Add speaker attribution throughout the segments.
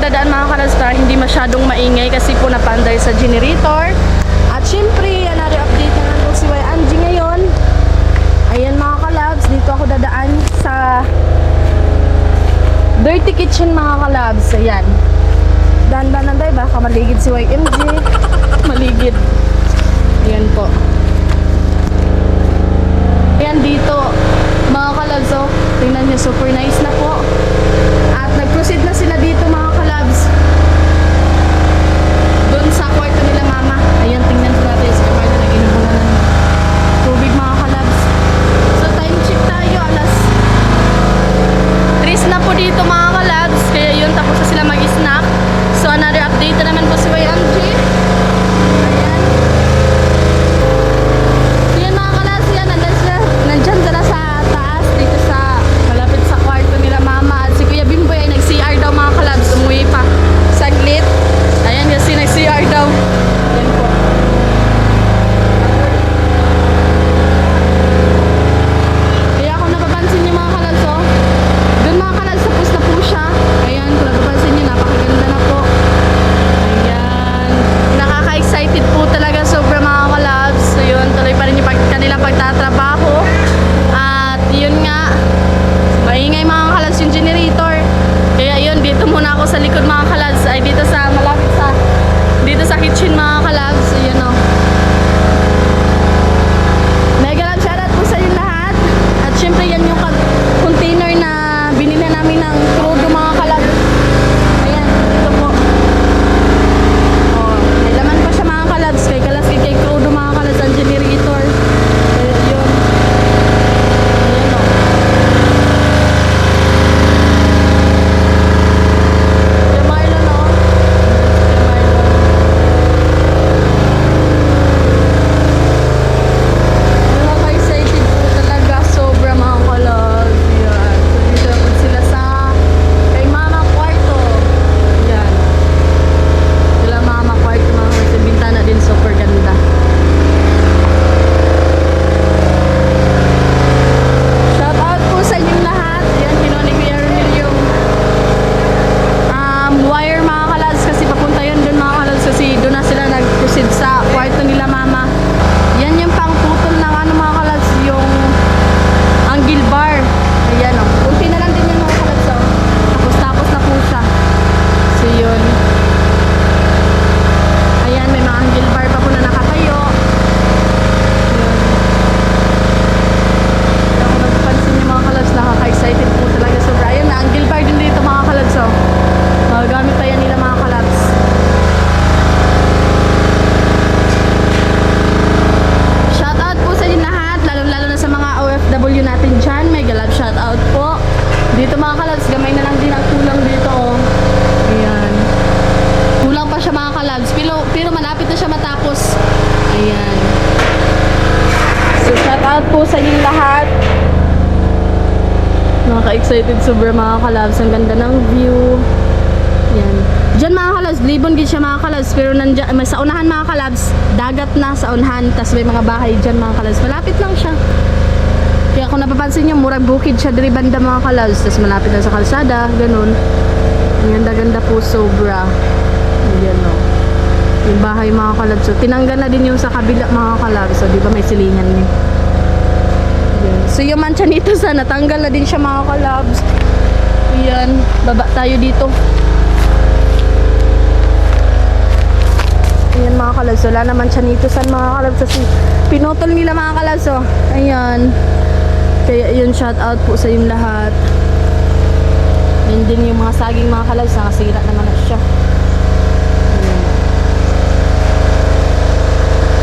Speaker 1: dadaan mga kalabs para hindi masyadong maingay kasi po napaanday sa generator. At syempre, another update na lang po si Angie ngayon. Ayan mga kalabs, dito ako dadaan sa dirty kitchen mga kalabs. Ayan. Dahan-dahan tayo, baka maligid si YMG. Maligid. Ayan po. Ayan dito mga kalabs, oh. Tingnan nyo, super nice na po. At nag-proceed na sila dito mga kalabs doon sa kwarto nila mama. Ayan, tingnan po natin sa kwarto, nag-inom na ng tubig mga kalabs. So time check tayo, alas 3 na po dito mga kalabs. Kaya yun, tapos na sila mag-snack. So another update na naman po si YMG. Ayan. Yan mga kalabs, yan, nandyan sila sa taas, dito sa malapit sa kwarto nila mama. At si Kuya Bimboy ay nag-CR daw mga kalabs, umuwi pa saglit. Ayan kasi nag-CR daw. Yan po. Kaya kung napapansin niyo mga kalabs, oh, doon mga kalabs, tapos na po siya. Ayan, kung napapansin niyo, napakaganda na po. Ayan, nakaka-excited po talaga sobra mga kalabs. So yun, tuloy pa rin yung kanilang pagtatrabaho. At yun nga, maingay mga kalabs yung generator. Kaya yun, dito muna ako sa likod mga kalabs. Ay dito sa malapit sa dito sa kitchen mga kalabs. Yun o. Mega love shoutout po sa inyo lahat. At syempre yan yung container na binili namin ng crudo mga kalabs. Ayan, dito po. Oh, may laman pa siya mga kalabs. Kay crudo mga kalabs ang generator. Kaya yun. Ayan o. Kay Marlon o. Kay Marlon. Nakaka-excited po talaga sobra mga kalabs. Yan. So dito po sila sa kay mama kwarto. Yan. Sila mama kwarto mga kalabs. Yung bintana din super ganda. Shout out po sa inyong lahat. Yan, kinuha ni Kuya Romel yung wire mga kalabs kasi papunta yun dun mga kalabs kasi doon na sila nag-proceed sa kwarto nila mama. Yan yung pang putol ng ano mga kalabs, yung angle bar. Ayan o. Kunti na lang din yung mga kalabs o. Tapos na po siya. So yun. Ayan, may mga angle bar pa po na nakatayo. Yun. Kaya kung nagpansin niyo mga kalabs, nakaka-excited po talaga sobra. Ayan, na angle bar din dito mga kalabs o. Magagamit tayo nila mga kalabs. Shoutout po sa inyo lahat, lalong-lalo na sa mga OFW natin dyan. Mega love shoutout po. Dito mga kalabs, gamay na lang din ang kulang dito oh. Ayan. Kulang pa siya mga kalabs, pero malapit na siya matapos. Ayan. So shoutout po sa inyo lahat. Nakaka-excited sobra mga kalabs. Ang ganda ng view. Yan. Diyan mga kalabs, libon din siya mga kalabs. Pero nandiyan, may sa unahan mga kalabs, dagat na sa unahan. Tapos may mga bahay dyan mga kalabs. Malapit lang siya. Kaya kung napapansin nyo, murag bukid siya dari banda mga kalabs. Tapos malapit na sa kalsada, ganun. Ang ganda-ganda po sobra. Yan o. Yung bahay mga kalabs. So tinanggal na din yung sa kabila mga kalabs. So di ba may silingan niya. Yan. So yung mancha nito sa natanggal na din siya mga kalabs. Yan. Baba tayo dito. Ayan mga kalabs, wala naman siya nito san mga kalabs kasi pinutol nila mga kalabs oh. Ayan. Kaya yun, shout out po sa yung lahat. Yun din yung mga saging mga kalabs, nakasira naman na siya. Ayan.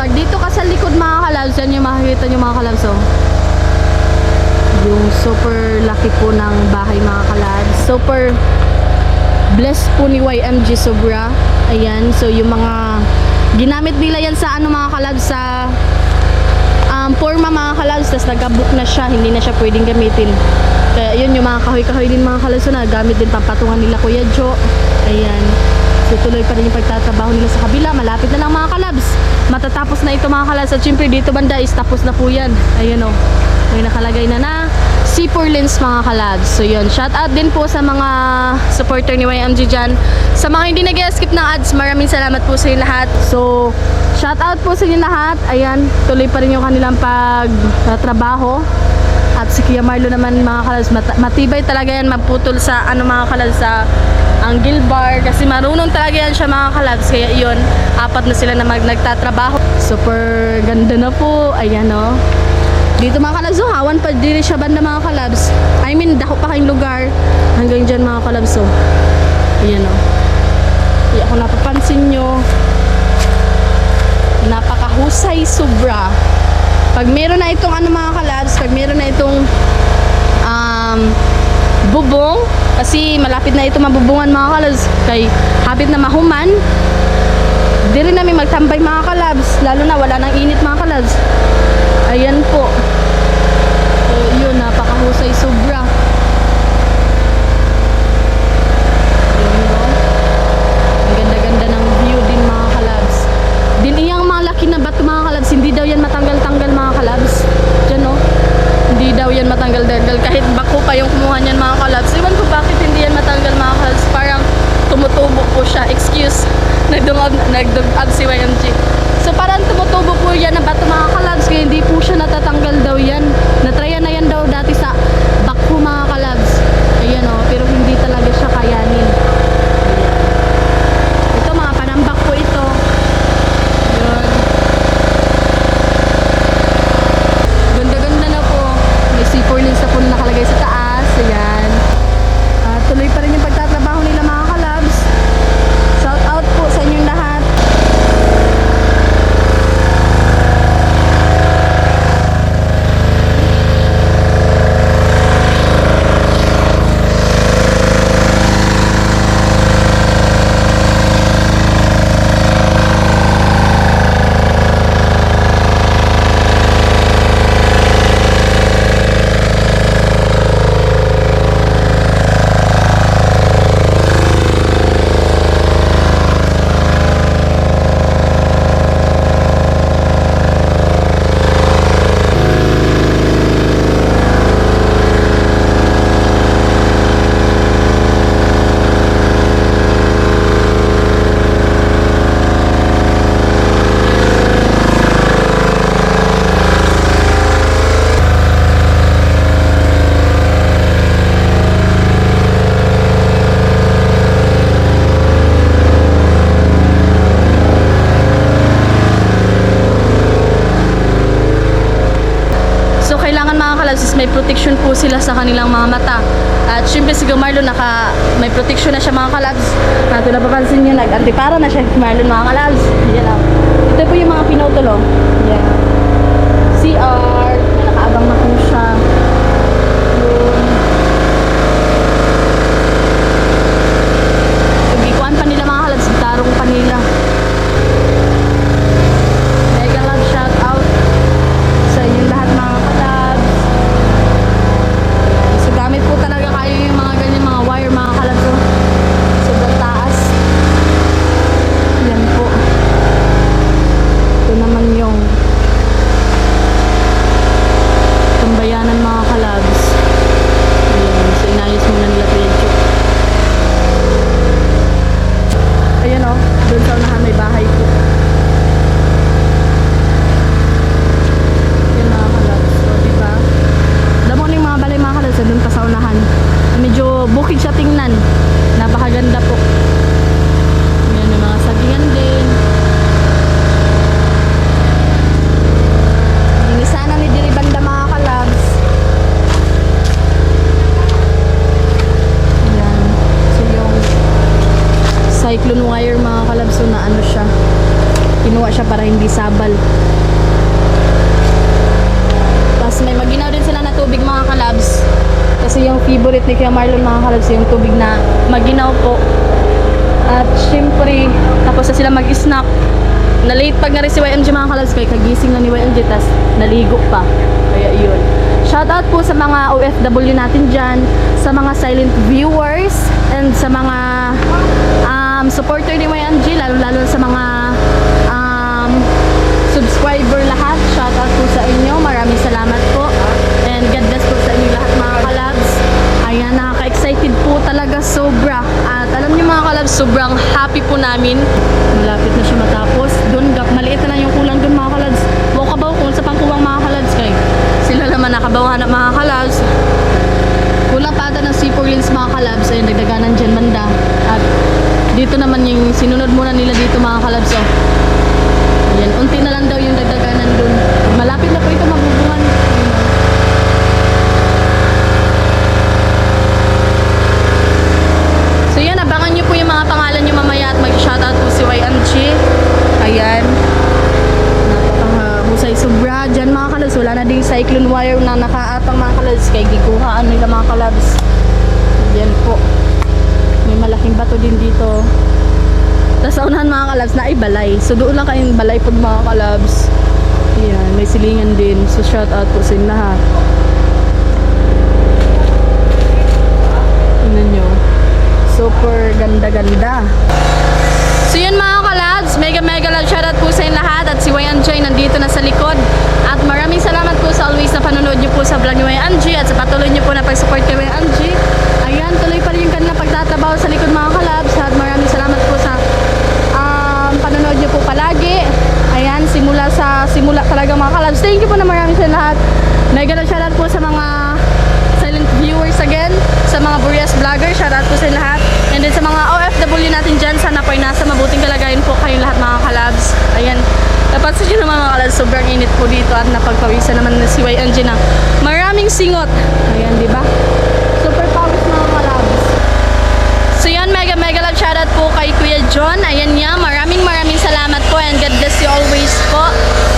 Speaker 1: Pag dito ka sa likod mga kalabs, yan yung makikita nyo mga kalabs oh. Yung super laki po ng bahay mga kalabs. Super blessed po ni YMG sobra. Ayan, so yung mga ginamit nila yan sa ano mga kalabs, sa forma mga kalabs, tapos nag-book na siya, hindi na siya pwedeng gamitin. Kaya yun yung mga kahoy-kahoy din mga kalabs na gamit din pampatungan nila Kuya Jo. Ayan. So tuloy pa rin yung pagtatrabaho nila sa kabila. Malapit na lang mga kalabs. Matatapos na ito mga kalabs. At syempre dito banda is tapos na po yan. Ayun o. May nakalagay na C4 lens mga kalabs. So yun, shout out din po sa mga supporter ni YMG dyan. Sa mga hindi nag-skip ng ads, maraming salamat po sa inyo lahat. So, shout out po sa inyo lahat. Ayan, tuloy pa rin yung kanilang pagtrabaho. At si Kuya Marlo naman mga kalabs, matibay talaga yan magputol sa mga kalabs sa angle bar. Kasi marunong talaga yan siya mga kalabs. Kaya yun, 4 na sila na nagtatrabaho. Super ganda na po. Ayan o. Dito mga kalabs, hawan pa diri siya banda mga kalabs. I mean, dako pa kayong lugar. Hanggang dyan mga kalabs. So, ayan o. Kaya kung napapansin nyo, napakahusay sobra. Pag meron na itong mga kalabs, pag meron na itong bubong, kasi malapit na ito mabubungan mga kalabs, kay habit na mahuman, di rin namin magtambay mga kalabs, lalo na wala nang init mga kalabs. Ayan po. So, yun, napakahusay sobra. Yun, no? Ang ganda-ganda ng view din mga kalabs. Din iyang mga laki na bato mga kalabs, hindi daw yan matanggal-tanggal mga kalabs. Diyan no? Hindi daw yan matanggal-tanggal. Kahit bako pa yung kumuha niyan mga kalabs. Iwan ko bakit hindi yan matanggal mga kalabs. Parang tumutubo po siya. Excuse. Nagdungab si YMG. So parang tumutubo po yan na bato mga kalabs. Kaya hindi po siya natatanggal daw yan. Natryan na yan daw dati sa bako mga kalabs. Ayan o. Pero hindi talaga siya kayanin. Ayan. Ito mga panambak po ito. Yun. Ganda-ganda na po. May C4 lens na po na nakalagay sa taas. Ayan. Tuloy pa rin yung pagtatrabaho nila mga kalabs. Shout out po sa inyong lahat. May protection po sila sa kanilang mga mata. At syempre si Marlon may protection na siya mga kalabs. Kung napapansin nyo, nag-antipara na siya si Marlon mga kalabs. Yan lang. Ito po yung mga pinautulo. Yan. CR. May nakaabang na po siya. Yun. Pagikuan pa nila mga kalabs. Tarong pa nila. Mega love shout out sa inyong lahat mga kalabs. Gamit po talaga kayo yung mga ganyan mga wire mga kalabs. Sobrang taas. Yan po. Ito naman yung tambayanan mga kalabs. Ayan. So inayos muna nila pedyo. Ayan o. Doon sa unahan may bahay po. Yan mga kalabs. So diba? Damo yung mga balay mga kalabs. Doon pa sa unahan. Medyo bukid siya tingnan. Napakaganda po. Yan yung mga sagingan din. Inisana ni Diri Banda mga kalabs. Yan. So yung cyclone wire mga kalabs. So na ano siya. Kinuha siya para hindi sabal. Tapos may maginaw din sila na tubig mga kalabs. Kasi yung favorite ni Kuya Marlon mga kalabs, yung tubig na maginaw po. At syempre, tapos na sila mag-snack. Na-late pag na rin si YMG mga kalabs, kaya kagising na ni YMG, tas naligo pa. Kaya yun. Shoutout po sa mga OFW natin dyan, sa mga silent viewers, and sa mga supporter ni YMG, lalo-lalo sa mga subscriber lahat. Shout out po sa inyo. Maraming salamat po. And God bless po sa inyo lahat mga kalabs. Ayan, nakaka-excited po talaga sobra. At alam niyo mga kalabs, sobrang happy po namin. Malapit na siya matapos. Doon, maliit na lang yung kulang doon mga kalabs. Kabaw kung sa pangkuwang mga kalabs kay sila naman nakabawahan ng mga kalabs. Kulang pa ata ng C4 lens mga kalabs. Ayun, nagdaganan dyan banda. At dito naman yung sinunod muna nila dito mga kalabs. Oh. Ayan, unti na lang daw yung dagdaganan dun. Malapit na po ito mabubungan. So yan, abangan nyo po yung mga pangalan nyo mamaya at mag-shoutout po si YMG. Ayan. Napakahusay sobra. Dyan mga kalabs, wala na ding cyclone wire na nakaatang mga kalabs. Kaya gikuhaan nila mga kalabs. Yan po. May malaking bato din dito. Tapos sa unahan mga kalabs na ay balay. So doon lang kayong balay po mga kalabs. Ayan, may silingan din. So shout out po sa inyo lahat. Tingnan nyo. Super ganda-ganda. So yun mga kalabs, mega love shout out po sa inyo lahat. At si YMG nandito na sa likod. At maraming salamat po sa always na panonood nyo po sa vlog ni YMG. At sa patuloy nyo po na pag-support kay YMG. Ayan, tuloy pa rin yung kanilang pagtatrabaho sa likod mga kalabs. At maraming salamat po sa panonood nyo po palagi. Ayan, simula talaga mga kalabs. Thank you po na marami sa lahat. Mega shoutout po sa mga silent viewers again, sa mga Burias vlogger, shoutout po sa lahat. And then sa mga OFW natin dyan, sana po ay nasa mabuting kalagayan po kayong lahat mga kalabs. Ayan, dapat sa naman mga kalabs, sobrang init po dito at napagpawisan naman na si YMG na maraming singot. Ayan, di ba? Super powers mga kalabs. So yan, mega love shoutout po kay Kuya John. Ayan niya, maraming salamat po and God bless you always po.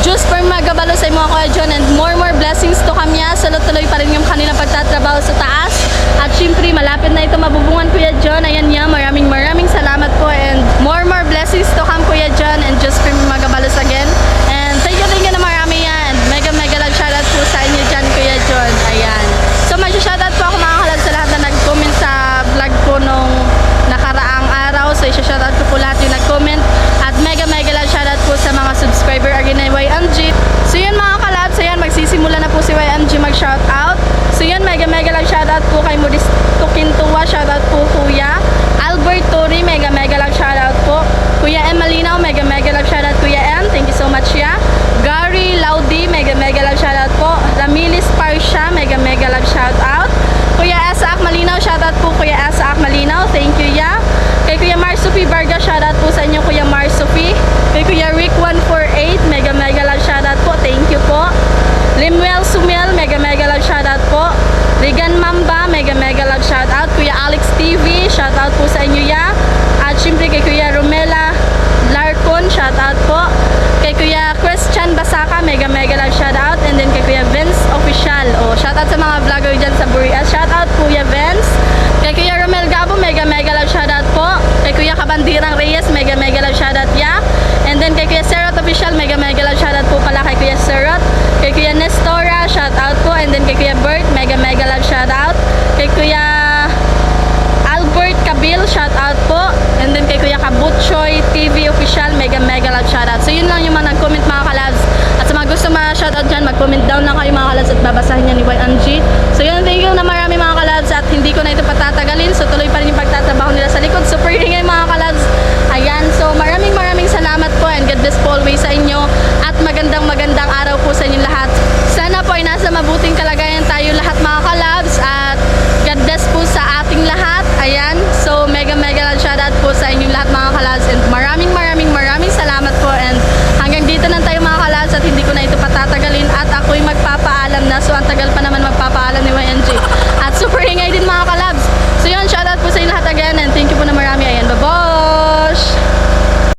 Speaker 1: Diyos for magabalo sa mga Kuya John and more blessings to kamya. Tuloy pa rin yung kanilang pagtatrabaho sa taas. At syempre, malapit na ito mabubungan Kuya John. Ayan niya, maraming salamat po and more blessings to kam Kuya John and just for magabalos again. And thank you na marami yan. Mega love shoutout po sa inyo dyan Kuya John. Ayan. So shoutout po ako mga kalab sa lahat na nag-comment sa vlog ko nung nakaraang araw. So shoutout ko po lahat yung nag-comment. At mega love shoutout po sa mga subscriber again na YMG. So yun mga kalab, so yan magsisimula na po si YMG mag-shoutout. So yun mega love shoutout po kay Modis Tukintuwa, shoutout po Kuya Albert Tori, mega love shoutout po. Kuya M Malinaw, mega love shoutout Kuya M, thank you so much ya. Gary Laudi, mega love shoutout po. Ramilis Parsha, mega love shoutout. Kuya Asa Akmalinaw, shoutout po Kuya Asa Akmalinaw, thank you ya. Kay Kuya Marsofi Varga, shoutout po sa inyo Kuya Marsofi. Kay Kuya Rick 148, mega love shoutout po, thank you po. Limuel Sumel, mega love shoutout po. Regan Mamba, mega love shoutout. Kuya Alex TV, shoutout po sa inyo ya. At syempre kay Kuya Romela Larcon, shoutout po. Kay Kuya Christian Basaka, mega love shoutout. And then kay Kuya Vince Official, shoutout sa mga vlogger dyan sa Burias, shoutout Kuya Vince. Kay Kuya Romel Gabo, mega love shoutout po. Kay Kuya Kabandirang Reyes, mega love shoutout ya. And then kay Kuya Serot Official, mega love shoutout po pala kay Kuya Serot. Kay Kuya Nestora, shoutout po. And then kay Kuya Bert, mega love shoutout. Kay Kuya Albert Kabil, shoutout po. And then kay Kuya Kabutchoy TV Official, mega love shoutout. So yun lang yung mga nag-comment mga kalabs. At sa mga gusto mga shoutout dyan, mag-comment down lang kayo mga kalabs at babasahin niya ni YMG. So yun, thank you na marami mga kalabs.